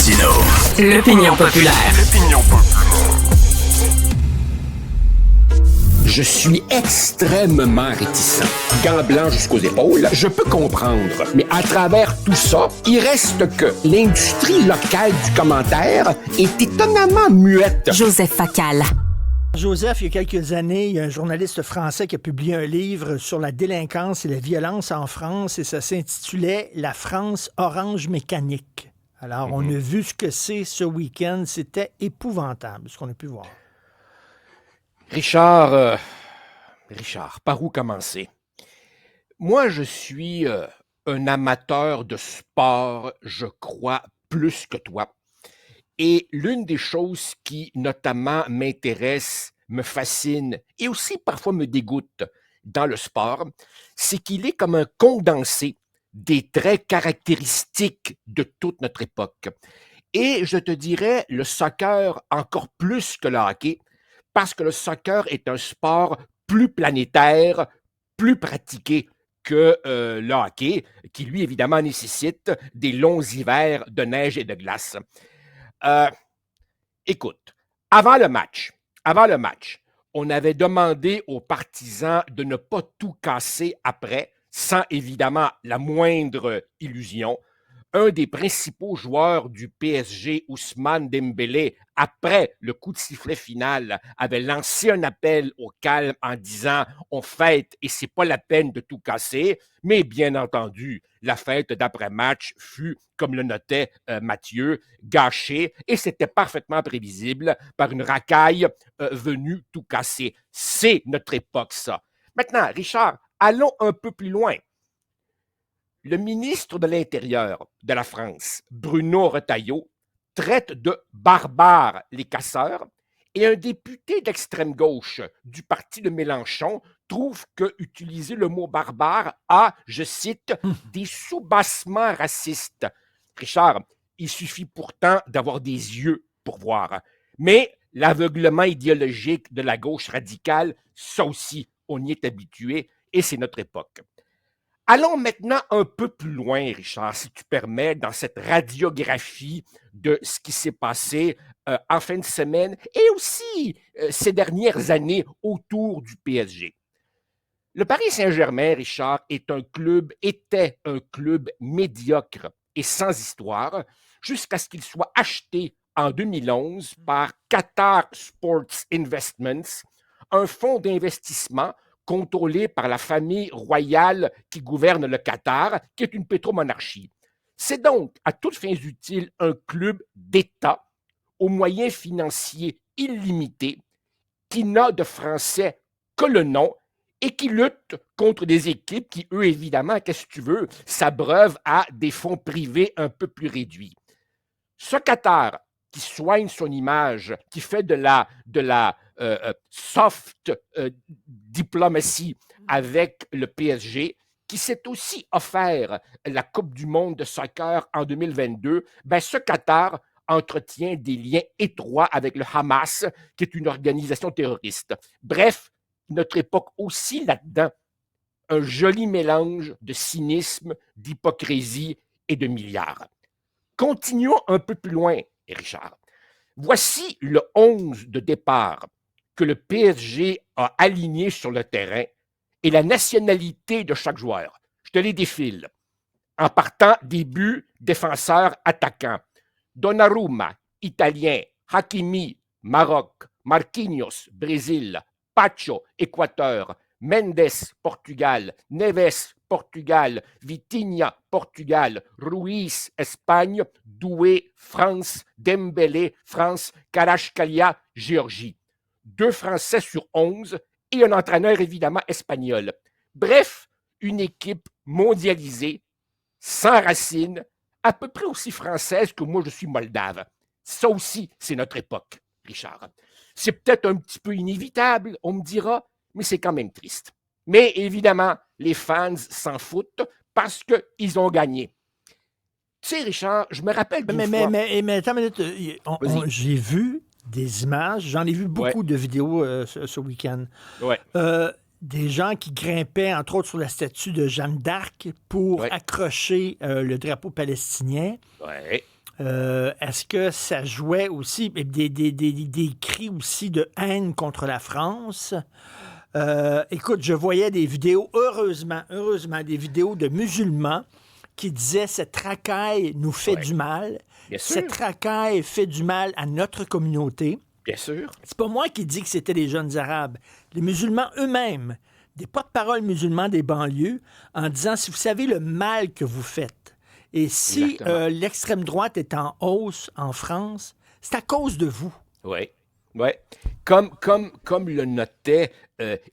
Martineau. L'opinion populaire. Je suis extrêmement réticent. Gants blancs jusqu'aux épaules, je peux comprendre. Mais à travers tout ça, il reste que l'industrie locale du commentaire est étonnamment muette. Joseph Facal. Joseph, il y a quelques années, il y a un journaliste français qui a publié un livre sur la délinquance et la violence en France et ça s'intitulait « La France orange mécanique ». Alors, on a vu ce que c'est ce week-end. C'était épouvantable, ce qu'on a pu voir. Richard, par où commencer? Moi, je suis un amateur de sport, je crois, plus que toi. Et l'une des choses qui, notamment, m'intéresse, me fascine et aussi parfois me dégoûte dans le sport, c'est qu'il est comme un condensé des traits caractéristiques de toute notre époque. Et je te dirais, le soccer encore plus que le hockey, parce que le soccer est un sport plus planétaire, plus pratiqué que le hockey, qui lui, évidemment, nécessite des longs hivers de neige et de glace. Écoute, avant le match, on avait demandé aux partisans de ne pas tout casser après, sans évidemment la moindre illusion. Un des principaux joueurs du PSG, Ousmane Dembélé, après le coup de sifflet final, avait lancé un appel au calme en disant « On fête et c'est pas la peine de tout casser ». Mais bien entendu, la fête d'après-match fut, comme le notait Mathieu, gâchée et c'était parfaitement prévisible par une racaille venue tout casser. C'est notre époque, ça. Maintenant, Richard, allons un peu plus loin. Le ministre de l'Intérieur de la France, Bruno Retailleau, traite de barbares les casseurs et un député d'extrême gauche du parti de Mélenchon trouve que utiliser le mot barbare a, je cite, des soubassements racistes. Richard, il suffit pourtant d'avoir des yeux pour voir. Mais l'aveuglement idéologique de la gauche radicale, ça aussi, on y est habitué et c'est notre époque. Allons maintenant un peu plus loin, Richard, si tu permets, dans cette radiographie de ce qui s'est passé en fin de semaine et aussi ces dernières années autour du PSG. Le Paris Saint-Germain, Richard, était un club médiocre et sans histoire jusqu'à ce qu'il soit acheté en 2011 par Qatar Sports Investments, un fonds d'investissement contrôlé par la famille royale qui gouverne le Qatar, qui est une pétromonarchie. C'est donc, à toutes fins utiles, un club d'État aux moyens financiers illimités, qui n'a de français que le nom et qui lutte contre des équipes qui, eux, évidemment, qu'est-ce que tu veux, s'abreuvent à des fonds privés un peu plus réduits. Ce Qatar qui soigne son image, qui fait de la soft diplomatie avec le PSG, qui s'est aussi offert la Coupe du monde de soccer en 2022, ben ce Qatar entretient des liens étroits avec le Hamas, qui est une organisation terroriste. Bref, notre époque aussi là-dedans, un joli mélange de cynisme, d'hypocrisie et de milliards. Continuons un peu plus loin, Richard. Voici le 11 de départ que le PSG a aligné sur le terrain et la nationalité de chaque joueur. Je te les défile. En partant des buts, défenseurs, attaquants. Donnarumma, Italien. Hakimi, Maroc. Marquinhos, Brésil. Pacho, Équateur. Mendes, Portugal. Neves, Portugal. Vitinha, Portugal. Ruiz, Espagne. Doué, France. Dembélé, France. Kvaratskhelia, Géorgie. 2 Français sur 11 et un entraîneur évidemment espagnol. Bref, une équipe mondialisée, sans racines, à peu près aussi française que moi je suis moldave. Ça aussi, c'est notre époque, Richard. C'est peut-être un petit peu inévitable, on me dira, mais c'est quand même triste. Mais évidemment, les fans s'en foutent parce qu'ils ont gagné. Tu sais, Richard, je me rappelle d'une fois... Mais attends une minute, j'ai vu des images, j'en ai vu beaucoup de vidéos ce week-end. Ouais. Des gens qui grimpaient, entre autres, sur la statue de Jeanne d'Arc pour accrocher le drapeau palestinien. Ouais. Est-ce que ça jouait aussi des cris aussi de haine contre la France? Écoute, je voyais des vidéos, heureusement, des vidéos de musulmans qui disaient cette racaille nous fait du mal. Bien sûr. Cette racaille fait du mal à notre communauté. Bien sûr. C'est pas moi qui dis que c'était les jeunes arabes. Les musulmans eux-mêmes, des porte-parole musulmans des banlieues, en disant si vous savez le mal que vous faites, et si l'extrême droite est en hausse en France, c'est à cause de vous. Oui. Oui. Comme le notait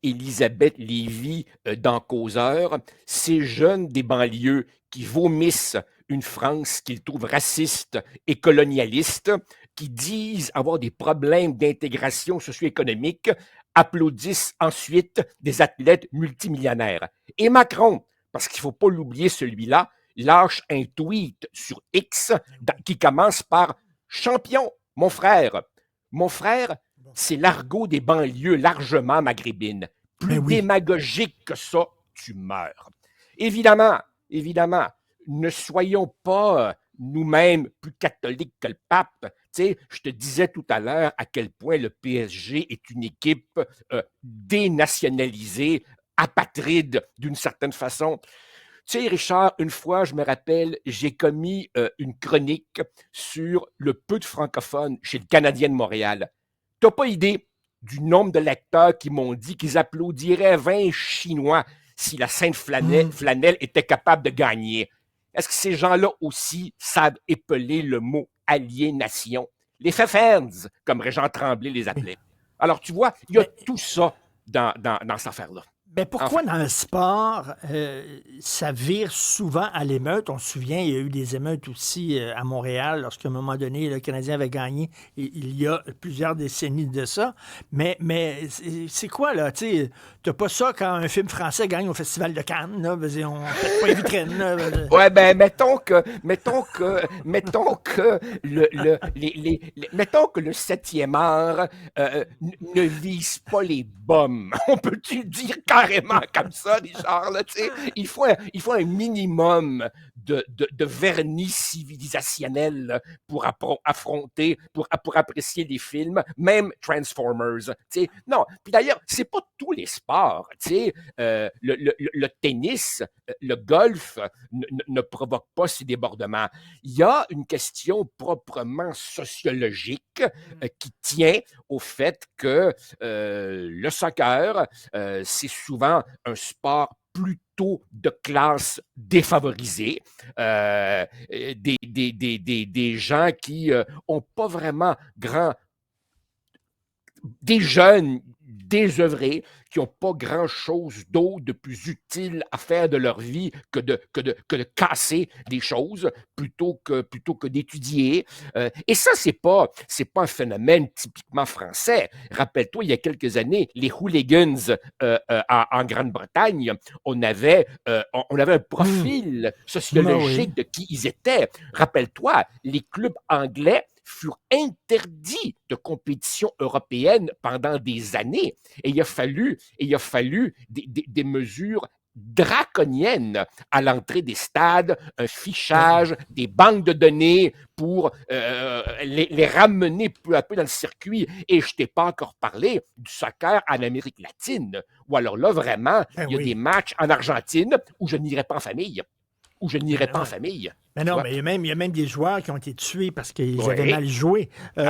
Elisabeth Lévy dans Causeur, ces jeunes des banlieues qui vomissent une France qu'ils trouvent raciste et colonialiste, qui disent avoir des problèmes d'intégration socio-économique, applaudissent ensuite des athlètes multimillionnaires. Et Macron, parce qu'il ne faut pas l'oublier celui-là, lâche un tweet sur X qui commence par « Champion, mon frère ». Mon frère, c'est l'argot des banlieues largement maghrébines. Plus démagogique que ça, tu meurs. Évidemment, ne soyons pas nous-mêmes plus catholiques que le pape. Tu sais, je te disais tout à l'heure à quel point le PSG est une équipe dénationalisée, apatride d'une certaine façon. Tu sais, Richard, une fois, je me rappelle, j'ai commis une chronique sur le peu de francophones chez le Canadien de Montréal. Tu n'as pas idée du nombre de lecteurs qui m'ont dit qu'ils applaudiraient 20 Chinois si la Sainte Flanelle était capable de gagner. Est-ce que ces gens-là aussi savent épeler le mot aliénation? Les Fefferns, comme Régent Tremblay les appelait. Alors, tu vois, il y a tout ça dans cette affaire-là. Mais pourquoi dans le sport, ça vire souvent à l'émeute? On se souvient, il y a eu des émeutes aussi à Montréal lorsqu'à un moment donné, le Canadien avait gagné il y a plusieurs décennies de ça. Mais c'est quoi, là? Tu n'as pas ça quand un film français gagne au Festival de Cannes, là? On ne fait pas les vitrines, là. Ouais, ben, mettons que le 7e art ne vise pas les bombes. On peut-tu dire carrément comme ça, Richard, là, tu sais? Il faut un minimum de vernis civilisationnel pour affronter, pour apprécier les films, même Transformers, tu sais. Non, puis d'ailleurs, c'est pas tous les sports, tu sais. Le tennis, le golf ne provoque pas ces débordements. Il y a une question proprement sociologique qui tient au fait que le soccer, c'est souvent un sport plutôt de classe défavorisée, des gens qui n'ont pas vraiment des jeunes désœuvrés qui n'ont pas grand-chose d'autre de plus utile à faire de leur vie que de casser des choses plutôt que d'étudier. Et ça, c'est pas un phénomène typiquement français. Rappelle-toi, il y a quelques années, les hooligans en Grande-Bretagne, on avait un profil sociologique de qui ils étaient. Rappelle-toi, les clubs anglais furent interdits de compétition européenne pendant des années. Et il a fallu des mesures draconiennes à l'entrée des stades, un fichage, des banques de données pour les ramener peu à peu dans le circuit. Et je ne t'ai pas encore parlé du soccer en Amérique latine, où alors là, vraiment, il y a des matchs en Argentine où je n'irai pas en famille. Mais non, mais il y a même des joueurs qui ont été tués parce qu'ils avaient mal joué.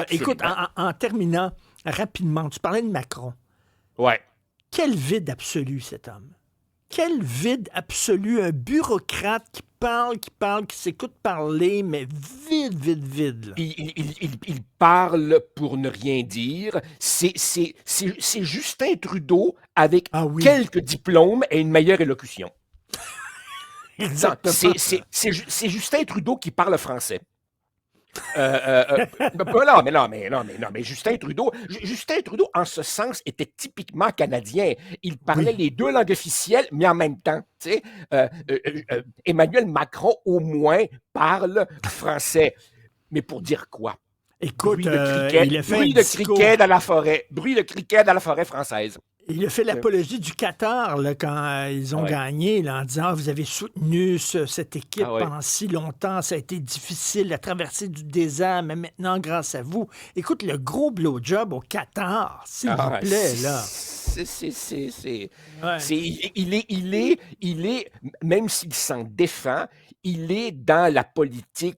Écoute, en terminant rapidement, tu parlais de Macron. Ouais. Quel vide absolu, cet homme. Quel vide absolu. Un bureaucrate qui parle, qui s'écoute parler, mais vide. Là. Il parle pour ne rien dire. C'est Justin Trudeau avec quelques diplômes et une meilleure élocution. C'est Justin Trudeau qui parle français. Mais Justin Trudeau, en ce sens, était typiquement canadien. Il parlait les deux langues officielles, mais en même temps. Emmanuel Macron, au moins, parle français. Mais pour dire quoi? Écoute, bruit de criquet dans la forêt. Bruit de criquet dans la forêt française. Il a fait l'apologie du Qatar là, quand ils ont Ouais. gagné, là, en disant ah, vous avez soutenu cette équipe Ah ouais. pendant si longtemps, ça a été difficile, la traversée du désert, mais maintenant, grâce à vous. Écoute, le gros blowjob au Qatar, s'il vous Ah, plaît, là. Ouais. Il est, même s'il s'en défend, il est dans la politique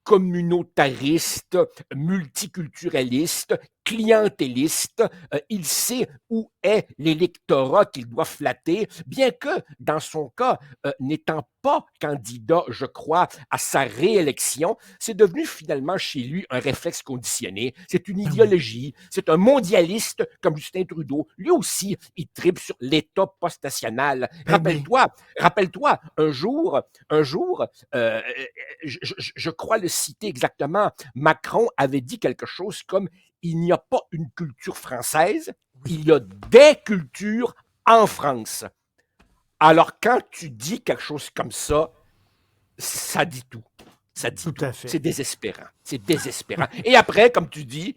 communautariste, multiculturaliste, clientéliste. Il sait où est l'électorat qu'il doit flatter, bien que, dans son cas, n'étant pas candidat, je crois, à sa réélection, c'est devenu finalement chez lui un réflexe conditionné. C'est une Ah oui. idéologie. C'est un mondialiste comme Justin Trudeau. Lui aussi, il tripe sur l'État post-national. Ben oui. Rappelle-toi, un jour, je crois le citer exactement, Macron avait dit quelque chose comme il n'y a pas une culture française, il y a des cultures en France. Alors, quand tu dis quelque chose comme ça dit tout. Ça dit Tout tout. à fait. C'est désespérant. C'est désespérant. Et après, comme tu dis,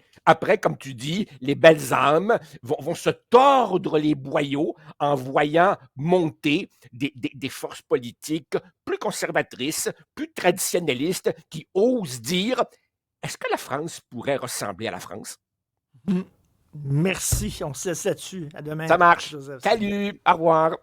les belles âmes vont se tordre les boyaux en voyant monter des forces politiques plus conservatrices, plus traditionnalistes, qui osent dire est-ce que la France pourrait ressembler à la France? Mm. Merci, on se laisse là-dessus. À demain, Ça marche. Joseph. Salut, au revoir.